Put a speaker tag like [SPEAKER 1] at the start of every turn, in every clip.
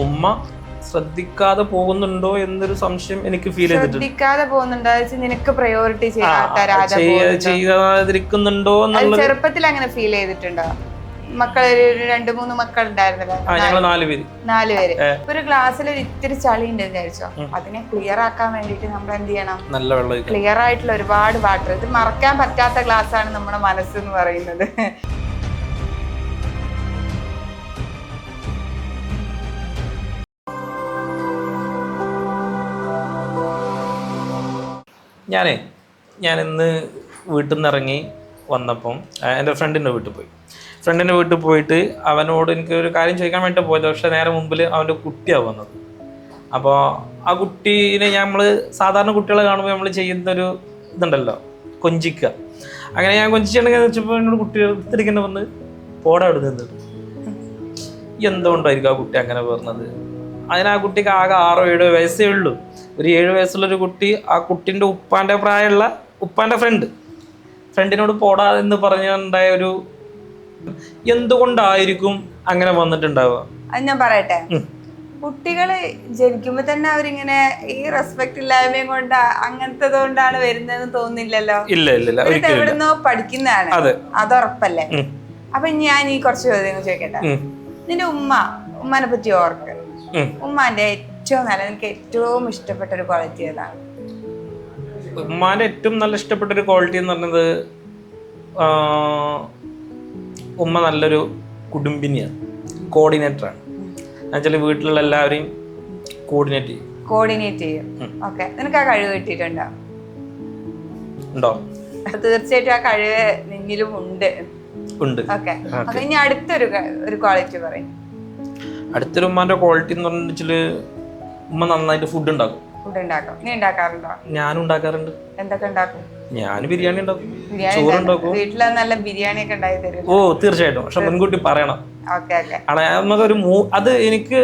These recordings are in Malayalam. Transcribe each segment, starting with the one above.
[SPEAKER 1] ഉമ്മ ശ്രദ്ധിക്കാതെ പോകുന്നുണ്ടോ എന്നൊരു സംശയം എനിക്ക് ഫീൽ ചെയ്തിട്ടുണ്ട്.
[SPEAKER 2] ശ്രദ്ധിക്കാതെ പോകുന്നുണ്ടോ, നിനക്ക് പ്രയോറിറ്റി
[SPEAKER 1] ചെയ്യാതിരിക്കുന്നുണ്ടോ എന്നുള്ളത്
[SPEAKER 2] ചെറുപ്പത്തിൽ അങ്ങനെ ഫീൽ ചെയ്തിട്ടുണ്ടോ? മക്കള് 2-3 മക്കൾ ഉണ്ടായിരുന്നല്ലോ, 4 പേര്. ഒരു ക്ലാസ്സിൽ ഒരു ഇത്തിരി ചളി ഉണ്ട് വിചാരിച്ചോ, അതിനെ ക്ലിയർ ആക്കാൻ വേണ്ടിട്ട് നമ്മൾ എന്ത് ചെയ്യണം?
[SPEAKER 1] നല്ല വെള്ളം,
[SPEAKER 2] ക്ലിയർ ആയിട്ടുള്ള ഒരുപാട് വാട്ടർ. ഇത് മറക്കാൻ പറ്റാത്ത ക്ലാസ് ആണ് നമ്മുടെ മനസ്സെന്ന് പറയുന്നത്.
[SPEAKER 1] ഞാൻ ഇന്ന് വീട്ടിൽ നിന്ന് ഇറങ്ങി വന്നപ്പം എൻ്റെ ഫ്രണ്ടിൻ്റെ വീട്ടിൽ പോയിട്ട് അവനോട് എനിക്ക് ഒരു കാര്യം ചോദിക്കാൻ വേണ്ടി പോയത്. പക്ഷേ നേരെ മുമ്പിൽ അവൻ്റെ കുട്ടിയാണ് വന്നത്. അപ്പോൾ ആ കുട്ടീനെ നമ്മൾ സാധാരണ കുട്ടികളെ കാണുമ്പോൾ നമ്മൾ ചെയ്യുന്നൊരു ഇതുണ്ടല്ലോ, കൊഞ്ചിക്കുക. അങ്ങനെ ഞാൻ കൊഞ്ചിച്ചിട്ടുണ്ടെങ്കിൽ വെച്ചപ്പോൾ എന്നോട് കുട്ടി എടുത്തിരിക്കുന്ന വന്ന് പോടാ അവിടെ നിന്നിട്ട് എന്തുകൊണ്ടായിരിക്കും ആ കുട്ടി അങ്ങനെ പറഞ്ഞത്? അതിന് ആ കുട്ടിക്ക് ആകെ 6-7 വയസ്സേ ഉള്ളൂ. ഒരു 7 വയസ്സുള്ളൊരു കുട്ടി ആ കുട്ടീൻ്റെ ഉപ്പാൻ്റെ പ്രായമുള്ള ഉപ്പാൻ്റെ ഫ്രണ്ടിനോട് പോടാ എന്ന് പറഞ്ഞുണ്ടായ ഒരു എന്തുകൊണ്ടായിരിക്കും അങ്ങനെ വന്നിട്ടുണ്ടാവുക?
[SPEAKER 2] അത് ഞാൻ പറയട്ടെ, കുട്ടികള് ജനിക്കുമ്പോ തന്നെ അവരിങ്ങനെ ഈ റെസ്പെക്ട് ഇല്ലായ്മയും കൊണ്ട് അങ്ങനത്തെ കൊണ്ടാണ് വരുന്നതെന്ന് തോന്നുന്നില്ലല്ലോ.
[SPEAKER 1] ഇല്ല,
[SPEAKER 2] എവിടുന്നോ പഠിക്കുന്നതാണ്, അതുറപ്പല്ലേ. അപ്പൊ ഞാൻ ഈ കുറച്ച് ചോദ്യങ്ങൾ ചോദിക്കട്ടെ. നിന്റെ ഉമ്മാനെ പറ്റി ഓർക്ക്. ഉമ്മാന്റെ നിനക്ക് ഏറ്റവും ഇഷ്ടപ്പെട്ട ഒരു ക്വാളിറ്റി ഏതാണ്?
[SPEAKER 1] ഉമ്മാന്റെ ഏറ്റവും നല്ല ഇഷ്ടപ്പെട്ട ഒരു ക്വാളിറ്റി എന്ന് പറഞ്ഞത്, ഉമ്മ നല്ലൊരു കുടുംബിനിയാണ്, കോർഡിനേറ്ററാണ്. എന്നുവെച്ചാൽ വീട്ടിലുള്ള എല്ലാവരെയും കോർഡിനേറ്റ് ചെയ്യും.
[SPEAKER 2] ഓക്കെ, നിനക്ക് ആ കഴിവ് കിട്ടിയിട്ടുണ്ടോ?
[SPEAKER 1] ഉണ്ടോ?
[SPEAKER 2] തീർച്ചയായിട്ടും ആ കഴിവ് നിന്നിലും ഉണ്ട്. ഓക്കെ, അപ്പൊ ഇനി അടുത്തൊരു ക്വാളിറ്റി പറയും.
[SPEAKER 1] അടുത്തൊരു ഉമ്മാന്റെ ക്വാളിറ്റി എന്ന് പറഞ്ഞാല് ഉമ്മ നന്നായിട്ട് ഫുഡ് ഉണ്ടാക്കും.
[SPEAKER 2] നീ ഉണ്ടാക്കാറുണ്ടോ?
[SPEAKER 1] ഞാനും ഉണ്ടാക്കാറുണ്ട്.
[SPEAKER 2] എന്തൊക്കെ ഉണ്ടാക്കും?
[SPEAKER 1] ഞാൻ ബിരിയാണി ഉണ്ടാക്കും, ചോറ് ഉണ്ടാക്കും.
[SPEAKER 2] വീട്ടില് നല്ല ബിരിയാണി ഒക്കെ ഉണ്ടായി തരും?
[SPEAKER 1] ഓ തീർച്ചയായിട്ടും. പക്ഷെ മുൻകൂട്ടി പറയണം. നമുക്കൊരു അത് എനിക്ക്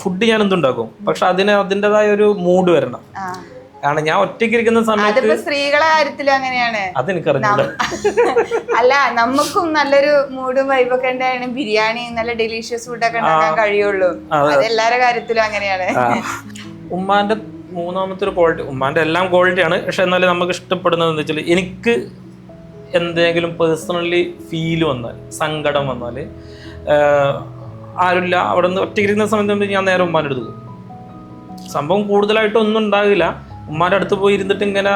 [SPEAKER 1] ഫുഡ് ഞാൻ എന്തുണ്ടാക്കും, പക്ഷെ അതിൻ്റെതായ ഒരു മൂഡ് വരണം. കാരണം ഞാൻ ഒറ്റയ്ക്ക് ഇരിക്കുന്ന സമയത്ത്
[SPEAKER 2] സ്ത്രീകളെ കാര്യത്തിലും അങ്ങനെയാണ്.
[SPEAKER 1] അതെനിക്കറിഞ്ഞില്ല.
[SPEAKER 2] അല്ല, നമുക്കും നല്ലൊരു മൂഡും വൈബൊക്കെ ഉണ്ടായാണ് ബിരിയാണി നല്ല ഡെലീഷ്യസ് ഫുഡൊക്കെ ഉണ്ടാക്കാൻ കഴിയുള്ളൂ. അത് എല്ലാവരുടെ കാര്യത്തിലും അങ്ങനെയാണ്.
[SPEAKER 1] ഉമ്മാന്റെ മൂന്നാമത്തെ ഒരു ക്വാളിറ്റി, ഉമ്മാന്റെ എല്ലാം ക്വാളിറ്റിയാണ്. പക്ഷെ എന്നാലും നമുക്ക് ഇഷ്ടപ്പെടുന്നത് എന്താ വെച്ചാൽ, എനിക്ക് എന്തെങ്കിലും പേഴ്സണലി ഫീൽ വന്നാൽ, സങ്കടം വന്നാൽ, ആരുമില്ല അവിടെ നിന്ന് ഒറ്റയ്ക്കിരിക്കുന്ന സമയത്ത് ഞാൻ നേരെ ഉമ്മാൻ്റെ അടുത്ത് പോകും. സംഭവം കൂടുതലായിട്ടൊന്നും ഉണ്ടാകില്ല. ഉമ്മാൻ്റെ അടുത്ത് പോയി ഇരുന്നിട്ട് ഇങ്ങനെ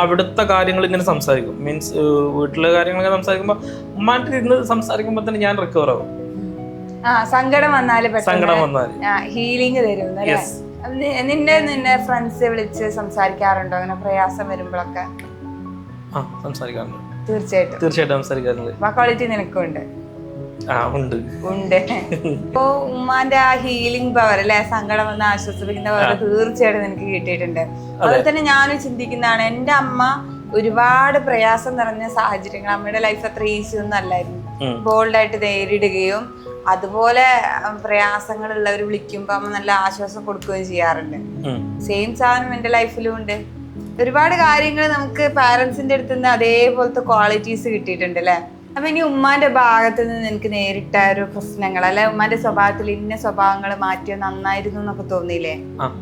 [SPEAKER 1] അവിടുത്തെ കാര്യങ്ങൾ ഇങ്ങനെ സംസാരിക്കും. മീൻസ് വീട്ടിലെ കാര്യങ്ങളൊക്കെ സംസാരിക്കുമ്പോൾ ഉമ്മാൻ്റെ ഇരുന്ന് സംസാരിക്കുമ്പോൾ തന്നെ ഞാൻ റിക്കവർ ആവും.
[SPEAKER 2] സങ്കടം വന്നാൽ ഹീലിംഗ് തരും. നിന്റെ ഫ്രണ്ട്സ് വിളിച്ച് സംസാരിക്കാറുണ്ടോ അങ്ങനെ പ്രയാസം വരുമ്പോഴൊക്കെ?
[SPEAKER 1] സംസാരിക്കാറുണ്ട്.
[SPEAKER 2] തീർച്ചയായിട്ടും
[SPEAKER 1] സംസാരിക്കാറുണ്ട്.
[SPEAKER 2] ക്വാളിറ്റി നിനക്കുണ്ട്.
[SPEAKER 1] ഉണ്ട്.
[SPEAKER 2] ഇപ്പൊ ഉമ്മാന്റെ ആ ഹീലിംഗ് പവർ അല്ലെ, സങ്കടം വന്ന് ആശ്വസിപ്പിക്കുന്ന പവർ തീർച്ചയായിട്ടും നിനക്ക് കിട്ടിയിട്ടുണ്ട്. അതുപോലെ തന്നെ ഞാനും ചിന്തിക്കുന്നതാണ്, എന്റെ അമ്മ ഒരുപാട് പ്രയാസം നിറഞ്ഞ സാഹചര്യങ്ങൾ, അമ്മയുടെ ലൈഫ് അത്ര ഈസി ഒന്നും അല്ലായിരുന്നു. ബോൾഡായിട്ട് നേരിടുകയും അതുപോലെ പ്രയാസങ്ങളുള്ളവർ വിളിക്കുമ്പോ അമ്മ നല്ല ആശ്വാസം കൊടുക്കുകയും ചെയ്യാറുണ്ട്. സെയിം സാധനം എന്റെ ലൈഫിലും ഉണ്ട്. ഒരുപാട് കാര്യങ്ങൾ നമുക്ക് പാരന്റ്സിന്റെ അടുത്ത് നിന്ന് അതേപോലത്തെ ക്വാളിറ്റീസ് കിട്ടിയിട്ടുണ്ട് അല്ലെ. അപ്പൊ ഇനി ഉമ്മാന്റെ ഭാഗത്ത് നിന്ന് എനിക്ക് നേരിട്ട ഒരു പ്രശ്നങ്ങൾ അല്ലെ, ഉമ്മാന്റെ സ്വഭാവത്തിൽ ഇന്ന സ്വഭാവങ്ങൾ മാറ്റിയത് നന്നായിരുന്നു എന്നൊക്കെ തോന്നിയില്ലേ?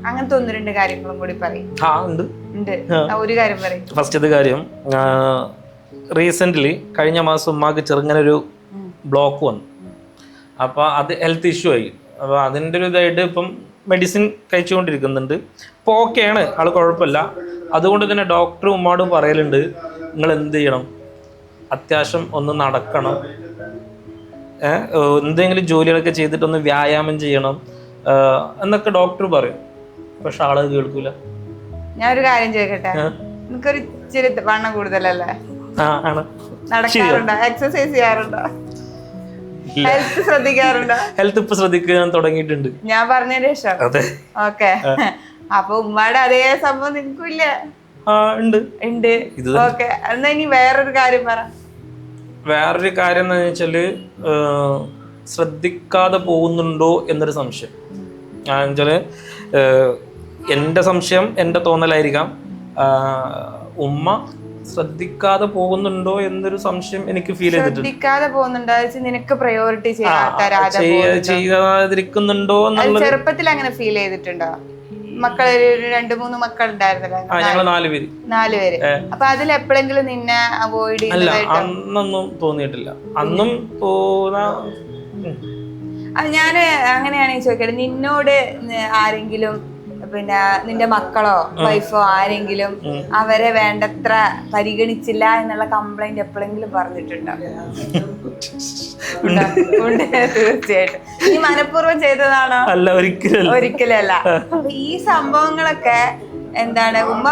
[SPEAKER 2] അങ്ങനത്തെ 1-2 കാര്യങ്ങളും കൂടി പറയും. ഉണ്ട്, ഒരു കാര്യം പറയും.
[SPEAKER 1] ഫസ്റ്റത്തെ കാര്യം, റീസെന്റ് കഴിഞ്ഞ മാസം ഉമ്മാക്ക് ചെറുങ്ങനെ ഒരു ബ്ലോക്ക് വന്നു. അപ്പോൾ അത് ഹെൽത്ത് ഇഷ്യൂ ആയി. അപ്പോൾ അതിൻ്റെ ഒരു ഇതായിട്ട് ഇപ്പം മെഡിസിൻ കഴിച്ചുകൊണ്ടിരിക്കുന്നുണ്ട്. ഇപ്പോൾ ഓക്കെയാണ്, ആൾ കുഴപ്പമില്ല. അതുകൊണ്ട് തന്നെ ഡോക്ടർ ഉമ്മാട് പറയലുണ്ട്, നിങ്ങൾ എന്ത് ചെയ്യണം, അത്യാവശ്യം ഒന്ന് നടക്കണം, എന്തെങ്കിലും ജോലികളൊക്കെ ചെയ്തിട്ടൊന്ന് വ്യായാമം ചെയ്യണം എന്നൊക്കെ ഡോക്ടർ പറയും. പക്ഷെ ആള് കേൾക്കൂല.
[SPEAKER 2] ഞാനൊരു കാര്യം ചോദിക്കട്ടെ, എനിക്കൊരു ഇച്ചിരി വണ്ണം കൂടുതലല്ലേ? നടക്കാറുണ്ടോ? എക്സസൈസ് ചെയ്യാറുണ്ടോ? ഹെൽത്ത് ശ്രദ്ധിക്കാറുണ്ടോ?
[SPEAKER 1] ഹെൽത്ത് ഇപ്പൊ ശ്രദ്ധിക്കാൻ തുടങ്ങിയിട്ടുണ്ട്
[SPEAKER 2] ഞാൻ പറഞ്ഞതിന് ശേഷം. ഓക്കെ, അപ്പൊ ഉമ്മയുടെ അതേ സംഭവം നിനക്കില്ല? ഉണ്ട്. ഓക്കെ, എന്നാ ഇനി വേറൊരു കാര്യം പറ.
[SPEAKER 1] വേറൊരു കാര്യം എന്താ വെച്ചാല്, ശ്രദ്ധിക്കാതെ പോകുന്നുണ്ടോ എന്നൊരു സംശയം. എന്നുവെച്ചാല് എൻ്റെ സംശയം, എൻ്റെ തോന്നലായിരിക്കാം, ഉമ്മ ശ്രദ്ധിക്കാതെ പോകുന്നുണ്ടോ എന്നൊരു സംശയം എനിക്ക് ഫീൽ ചെയ്തിട്ടുണ്ട്.
[SPEAKER 2] ശ്രദ്ധിക്കാതെ പോകുന്നുണ്ടോ, നിനക്ക് പ്രയോറിറ്റി
[SPEAKER 1] ചെയ്യാതിരിക്കുന്നുണ്ടോ എന്നുള്ളത്
[SPEAKER 2] ചെറുപ്പത്തിൽ അങ്ങനെ ഫീൽ ചെയ്തിട്ടുണ്ടോ? മക്കള് 2-3 മക്കൾ ഉണ്ടായിരുന്നല്ലോ,
[SPEAKER 1] ഞങ്ങള് 4 പേര്.
[SPEAKER 2] 4 പേര്. അപ്പൊ അതിൽ എപ്പോഴെങ്കിലും നിന്നെ അവോയ്ഡ് ചെയ്യുന്നതായിട്ട്?
[SPEAKER 1] അന്നൊന്നും തോന്നിയിട്ടില്ല. അന്നും തോന്നാ
[SPEAKER 2] ഞാന് അങ്ങനെയാണെങ്കിൽ ചോദിക്കട്ടെ, നിന്നോട് ആരെങ്കിലും പിന്നെ നിന്റെ മക്കളോ വൈഫോ ആരെങ്കിലും അവരെ വേണ്ടത്ര പരിഗണിച്ചില്ല എന്നുള്ള കംപ്ലൈന്റ് എപ്പോഴെങ്കിലും പറഞ്ഞിട്ടുണ്ടോ? തീർച്ചയായിട്ടും. നീ മനഃപൂർവ്വം ചെയ്തതാണോ?
[SPEAKER 1] അല്ല,
[SPEAKER 2] ഒരിക്കലല്ല. അപ്പൊ ഈ സംഭവങ്ങളൊക്കെ എന്താണ്, ഉമ്മ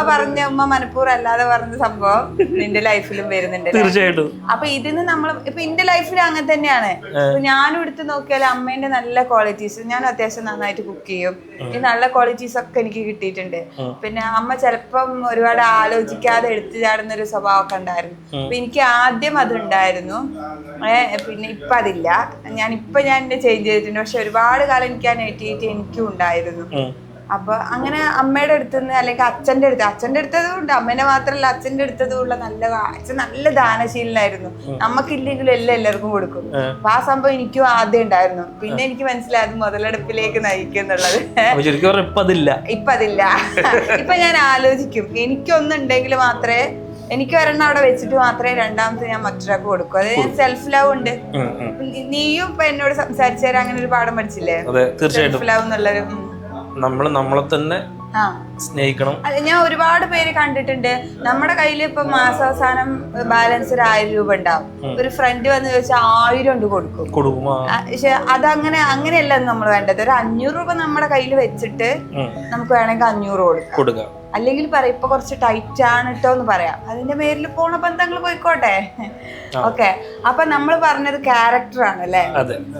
[SPEAKER 2] മനഃപൂർവ്വം അല്ലാതെ പറഞ്ഞ സംഭവം നിന്റെ ലൈഫിലും വരുന്നുണ്ട്.
[SPEAKER 1] തീർച്ചയായിട്ടും.
[SPEAKER 2] അപ്പൊ ഇതിന് നമ്മൾ ഇപ്പൊ എന്റെ ലൈഫിൽ അങ്ങനെ തന്നെയാണ്. ഇപ്പൊ ഞാനും എടുത്ത് നോക്കിയാൽ അമ്മേന്റെ നല്ല ക്വാളിറ്റീസ്, ഞാൻ അത്യാവശ്യം നന്നായിട്ട് കുക്ക് ചെയ്യും, ഈ നല്ല ക്വാളിറ്റീസ് ഒക്കെ എനിക്ക് കിട്ടിയിട്ടുണ്ട്. പിന്നെ അമ്മ ചിലപ്പം ഒരുപാട് ആലോചിക്കാതെ എടുത്തു ചാടുന്ന ഒരു സ്വഭാവമൊക്കെ ഉണ്ടായിരുന്നു. അപ്പൊ എനിക്ക് ആദ്യം അതുണ്ടായിരുന്നു, പിന്നെ ഇപ്പൊ അതില്ല. ഞാൻ എന്നെ ചേഞ്ച് ചെയ്തിട്ടുണ്ട്. പക്ഷെ ഒരുപാട് കാലം എനിക്ക് ആ നെഗറ്റിവിറ്റി എനിക്കും ഉണ്ടായിരുന്നു. അപ്പൊ അങ്ങനെ അമ്മയുടെ അടുത്തുനിന്ന് അല്ലെങ്കിൽ അച്ഛന്റെ അടുത്തതും ഉണ്ട്, അമ്മേനെ മാത്രല്ല അച്ഛന്റെ അടുത്തതും ഉള്ള അച്ഛൻ നല്ല ദാനശീലനായിരുന്നു. നമുക്കില്ലെങ്കിലും എല്ലാവർക്കും കൊടുക്കും. അപ്പൊ ആ സംഭവം എനിക്കും ആദ്യം ഉണ്ടായിരുന്നു. പിന്നെ എനിക്ക് മനസ്സിലായത് മുതലെടുപ്പിലേക്ക് നയിക്കും എന്നുള്ളത്. ഇപ്പൊ അതില്ല. ഇപ്പൊ ഞാൻ ആലോചിക്കും, എനിക്കൊന്നുണ്ടെങ്കിൽ മാത്രമേ, എനിക്ക് ഒരെണ്ണം അവിടെ വെച്ചിട്ട് മാത്രമേ രണ്ടാമത്തെ ഞാൻ മറ്റൊരാൾക്ക് കൊടുക്കൂ. അത് സെൽഫ് ലവ് ഉണ്ട്. നീയും ഇപ്പൊ എന്നോട് സംസാരിച്ചാൽ അങ്ങനെ ഒരു പാഠം പഠിച്ചില്ലേ, സെൽഫ് ലവ് എന്നുള്ളൊരു.
[SPEAKER 1] നമ്മളെ തന്നെ സ്നേഹിക്കണം.
[SPEAKER 2] ഞാൻ ഒരുപാട് പേര് കണ്ടിട്ടുണ്ട്, നമ്മുടെ കയ്യിൽ ഇപ്പൊ മാസാവസാനം ബാലൻസ് ഒരു 1000 രൂപ ഉണ്ടാവും, ഒരു ഫ്രണ്ട് വന്ന് ചോദിച്ചാൽ 1000 കൊണ്ട് കൊടുക്കും. പക്ഷെ അങ്ങനെയല്ല നമ്മൾ വേണ്ടത്. ഒരു 500 രൂപ നമ്മുടെ കയ്യിൽ വെച്ചിട്ട് നമുക്ക് വേണമെങ്കിൽ 500 കൊടുക്കാം. അല്ലെങ്കിൽ പറയാം ഇപ്പൊ കുറച്ച് ടൈറ്റ് ആണ് കേട്ടോ എന്ന് പറയാം. അതിന്റെ പേരിൽ പോണ ബന്ധങ്ങൾ പോയിക്കോട്ടെ. ഓക്കെ. അപ്പൊ നമ്മൾ പറഞ്ഞത് ക്യാരക്ടർ ആണ് അല്ലെ.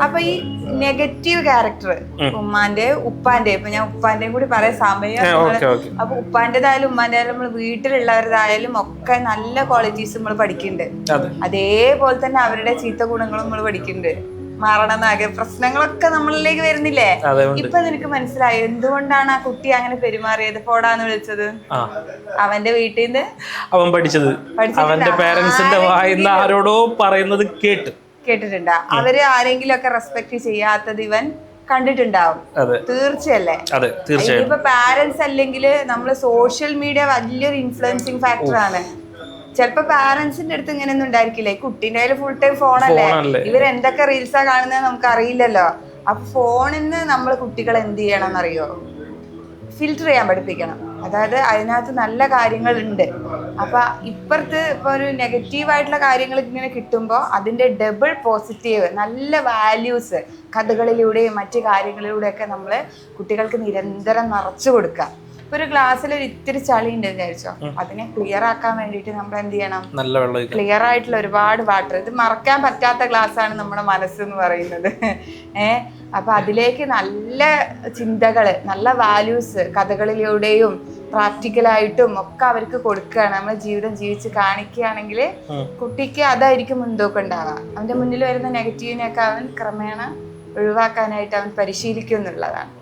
[SPEAKER 2] അപ്പൊ ഈ നെഗറ്റീവ് ക്യാരക്ടർ ഉമ്മാന്റെ ഉപ്പാന്റെ, ഇപ്പൊ ഞാൻ ഉപ്പാന്റെയും കൂടി പറയാൻ സമയം. അപ്പൊ ഉപ്പാന്റേതായാലും ഉമ്മാന്റെ ആയാലും നമ്മൾ വീട്ടിലുള്ളവരതായാലും ഒക്കെ നല്ല ക്വാളിറ്റീസ് നമ്മൾ പഠിക്കുന്നുണ്ട്. അതേപോലെ തന്നെ അവരുടെ ചീത്ത ഗുണങ്ങളും നമ്മൾ പഠിക്കുന്നുണ്ട്. മാറണമെന്നാകെ പ്രശ്നങ്ങളൊക്കെ നമ്മളിലേക്ക് വരുന്നില്ലേ. ഇപ്പൊ നിനക്ക് മനസ്സിലായോ എന്തുകൊണ്ടാണ് ആ കുട്ടി അങ്ങനെ പെരുമാറിയത്, പോടാന്ന് വിളിച്ചത്? അവന്റെ വീട്ടിൽ നിന്ന്
[SPEAKER 1] അവൻ പഠിച്ചത് അവന്റെ പേരൻസിന്റെ വായിന്ന് ആരോടോ പറയുന്നത് കേട്ടിട്ടുണ്ടാ.
[SPEAKER 2] അവര് ആരെങ്കിലും ഒക്കെ റെസ്പെക്ട് ചെയ്യാത്തത് ഇവൻ കണ്ടിട്ടുണ്ടാവും. തീർച്ചയല്ലേ. ഇപ്പൊ പാരന്റ്സ് അല്ലെങ്കിൽ നമ്മള് സോഷ്യൽ മീഡിയ വലിയൊരു ഇൻഫ്ലുവൻസിങ് ഫാക്ടർ ആണ്. ചിലപ്പോ പാരന്റ്സിന്റെ അടുത്ത് ഇങ്ങനെയൊന്നും ഉണ്ടായിരിക്കില്ലേ, കുട്ടീൻ്റെ കയ്യിൽ ഫുൾ ടൈം ഫോണല്ലേ, ഇവരെന്തൊക്കെ റീൽസാ കാണുന്നത് നമുക്ക് അറിയില്ലല്ലോ. അപ്പൊ ഫോണിന്ന് നമ്മൾ കുട്ടികളെ എന്ത് ചെയ്യണം എന്നറിയോ, ഫിൽറ്റർ ചെയ്യാൻ പഠിപ്പിക്കണം. അതായത് അതിനകത്ത് നല്ല കാര്യങ്ങളുണ്ട്. അപ്പൊ ഇപ്പുറത്ത് ഇപ്പൊ ഒരു നെഗറ്റീവായിട്ടുള്ള കാര്യങ്ങൾ ഇങ്ങനെ കിട്ടുമ്പോൾ അതിന്റെ ഡബിൾ പോസിറ്റീവ് നല്ല വാല്യൂസ് കഥകളിലൂടെയും മറ്റു കാര്യങ്ങളിലൂടെയൊക്കെ നമ്മൾ കുട്ടികൾക്ക് നിരന്തരം നിറച്ചു കൊടുക്കുക. ഇപ്പൊ ഒരു ഗ്ലാസ്സിൽ ഒരു ഇത്തിരി ചളി ഉണ്ട് വിചാരിച്ചോ, അതിനെ ക്ലിയർ ആക്കാൻ വേണ്ടിയിട്ട് നമ്മൾ എന്ത് ചെയ്യണം, ക്ലിയർ ആയിട്ടുള്ള ഒരുപാട് വാട്ടർ. ഇത് മറക്കാൻ പറ്റാത്ത ഗ്ലാസ് ആണ് നമ്മുടെ മനസ്സെന്ന് പറയുന്നത്. അപ്പൊ അതിലേക്ക് നല്ല ചിന്തകള്, നല്ല വാല്യൂസ് കഥകളിലൂടെയും പ്രാക്ടിക്കലായിട്ടും ഒക്കെ അവർക്ക് കൊടുക്കുകയാണ്. നമ്മൾ ജീവിതം ജീവിച്ച് കാണിക്കുകയാണെങ്കിൽ കുട്ടിക്ക് അതായിരിക്കും മുൻതൂക്കം ഉണ്ടാവുക. അവന്റെ മുന്നിൽ വരുന്ന നെഗറ്റീവിനെയൊക്കെ അവൻ ക്രമേണ ഒഴിവാക്കാനായിട്ട് അവൻ പരിശീലിക്കും എന്നുള്ളതാണ്.